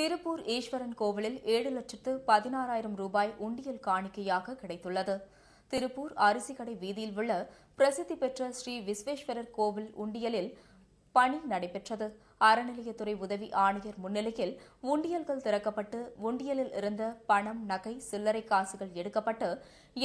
திருப்பூர் ஈஸ்வரன் கோவிலில் 7,16,000 ரூபாய் உண்டியல் காணிக்கையாக கிடைத்துள்ளது. திருப்பூர் அரிசிக்கடை வீதியில் உள்ள பிரசித்தி பெற்ற ஸ்ரீ விஸ்வேஸ்வரர் கோவில் உண்டியலில் பணி நடைபெற்றது. அறநிலையத்துறை உதவி ஆணையர் முன்னிலையில் உண்டியல்கள் திறக்கப்பட்டு உண்டியலில் இருந்த பணம், நகை, சில்லறை காசுகள் எடுக்கப்பட்டு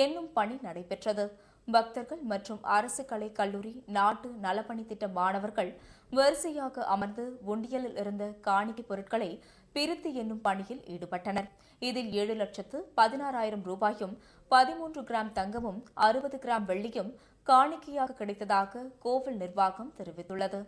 எண்ணும் பணி நடைபெற்றது. பக்தர்கள் மற்றும் அரசு கலை கல்லூரி நாட்டு நலப்பணி திட்ட மாணவர்கள் வரிசையாக அமர்ந்து உண்டியலில் இருந்த காணிக்கை பொருட்களை பிரித்து எண்ணும் பணியில் ஈடுபட்டனர். இதில் 7,16,000 ரூபாயும் 13 கிராம் தங்கமும் 60 கிராம் வெள்ளியும் காணிக்கையாக கிடைத்ததாக கோவில் நிர்வாகம் தெரிவித்துள்ளது.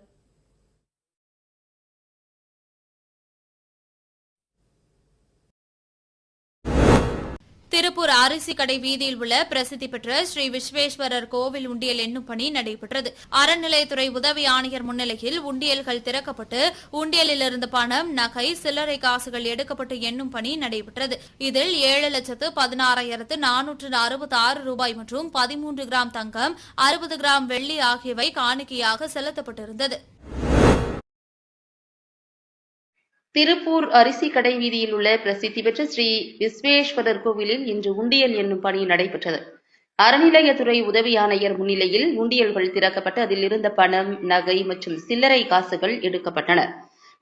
திருப்பூர் அரிசிக்கடை வீதியில் உள்ள பிரசித்தி பெற்ற ஸ்ரீ விஸ்வேஸ்வரர் கோவில் உண்டியல் எண்ணும் பணி நடைபெற்றது. அறநிலையத்துறை உதவி ஆணையர் முன்னிலையில் உண்டியல்கள் திறக்கப்பட்டு உண்டியலிலிருந்து பணம், நகை, சில்லறை காசுகள் எடுக்கப்பட்டு எண்ணும் பணி நடைபெற்றது. இதில் 7,16,466 ரூபாய் மற்றும் 13 கிராம் தங்கம், 60 கிராம் வெள்ளி ஆகியவை காணிக்கையாக செலுத்தப்பட்டிருந்தது. திருப்பூர் அரிசிக்கடை வீதியில் உள்ள பிரசித்தி பெற்ற ஸ்ரீ விஸ்வேஸ்வரர் கோவிலில் இன்று உண்டியல் எண்ணும் பணி நடைபெற்றது. அறநிலையத்துறை உதவி ஆணையர் முன்னிலையில் உண்டியல்கள் திறக்கப்பட்டு அதில் இருந்த பணம், நகை மற்றும் சில்லறை காசுகள் எடுக்கப்பட்டன.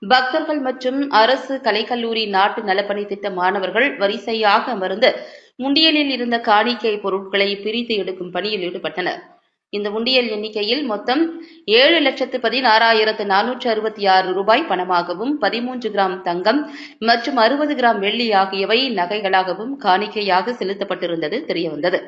பக்தர்கள் மற்றும் அரசு கலைக்கல்லூரி நாட்டு நலப்பணி திட்ட மாணவர்கள் வரிசையாக அமர்ந்து உண்டியலில் இருந்த காணிக்கை பொருட்களை பிரித்து எடுக்கும் பணியில் ஈடுபட்டனர். இந்த உண்டியல் எண்ணிக்கையில் மொத்தம் 7,16,466 ரூபாய் பணமாகவும் 13 கிராம் தங்கம் மற்றும் 60 கிராம் வெள்ளி ஆகியவை நகைகளாகவும் காணிக்கையாக செலுத்தப்பட்டிருந்தது தெரியவந்தது.